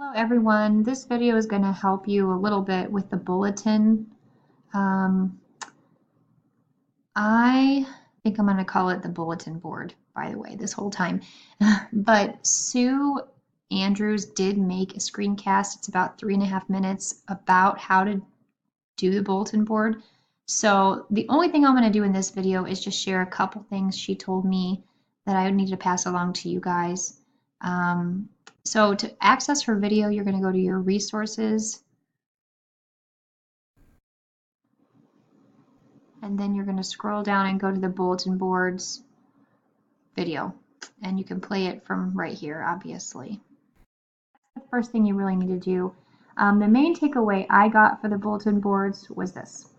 Hello everyone. This video is going to help you a little bit with the bulletin. Um, I think I'm going to call it the bulletin board, by the way, this whole time. But Sue Andrews did make a screencast. It's about 3.5 minutes about how to do the bulletin board. So the only thing I'm going to do in this video is just share a couple things she told me that I would need to pass along to you guys. So to access her video, you're going to go to your resources, and then you're going to scroll down and go to the bulletin boards video, and you can play it from right here, obviously. That's the first thing you really need to do. The main takeaway I got for the bulletin boards was this.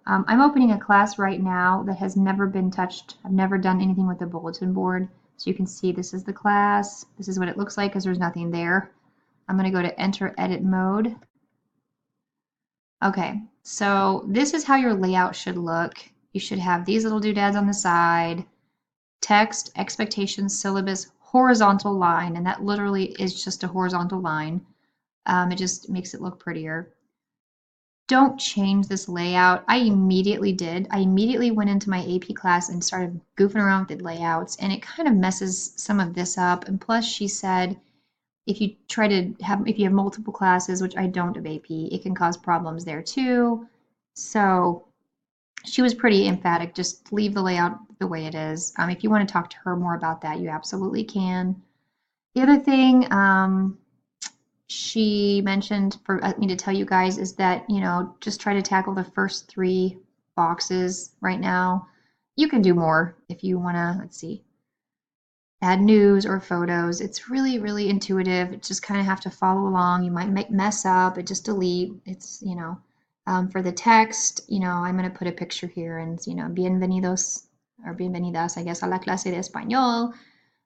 I'm opening a class right now that has never been touched. I've never done anything with the bulletin board. So you can see this is the class. This is what it looks like because there's nothing there. I'm going to go to enter edit mode. Okay, so this is how your layout should look. You should have these little doodads on the side, text, expectations, syllabus, horizontal line, and that literally is just a horizontal line. It just makes it look prettier. Don't change this layout. I immediately did. I immediately went into my AP class and started goofing around with the layouts, and it kind of messes some of this up. And plus, she said if you have multiple classes, which I don't of AP, it can cause problems there too. So she was pretty emphatic. Just leave the layout the way it is. If you want to talk to her more about that, you absolutely can. The other thing she mentioned for me to tell you guys is that, just try to tackle the first 3 boxes right now. You can do more if you want to, let's see, add news or photos. It's really, really intuitive. It just kind of have to follow along. You might mess up, but just delete. It's, for the text, I'm going to put a picture here and, bienvenidos or bienvenidas, I guess, a la clase de español.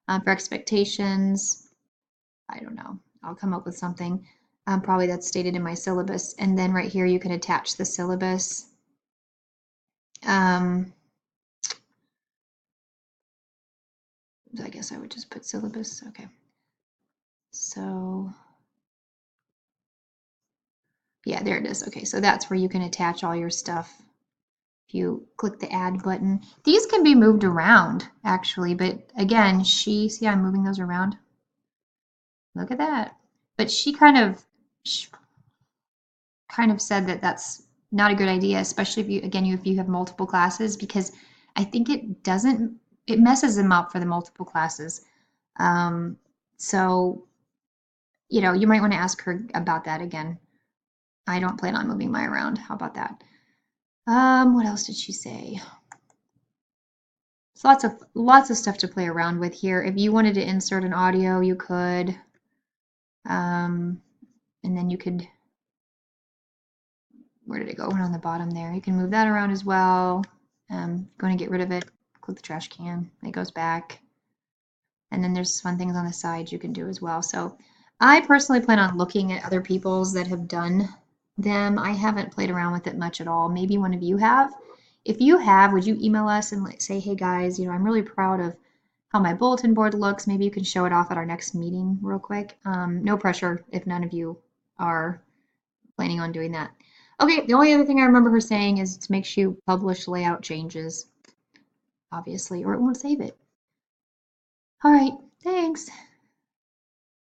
For expectations, I don't know. I'll come up with something probably that's stated in my syllabus. And then right here, you can attach the syllabus. I guess I would just put syllabus. Okay. So yeah, there it is. Okay, so that's where you can attach all your stuff. If you click the add button, these can be moved around actually, but again, see I'm moving those around. Look at that. But she kind of said that that's not a good idea, especially if you have multiple classes, because I think it messes them up for the multiple classes. So, you might want to ask her about that again. I don't plan on moving mine around. How about that? What else did she say? So lots of stuff to play around with here. If you wanted to insert an audio, you could. And then you could, where did it go? On the bottom there. You can move that around as well. Going to get rid of it. Click the trash can. It goes back. And then there's fun things on the side you can do as well. So I personally plan on looking at other people's that have done them. I haven't played around with it much at all. Maybe one of you have. If you have, would you email us and say, hey guys, I'm really proud of how my bulletin board looks. Maybe you can show it off at our next meeting real quick. No pressure if none of you are planning on doing that. Okay, the only other thing I remember her saying is to make sure you publish layout changes, obviously, or it won't save it. All right, thanks.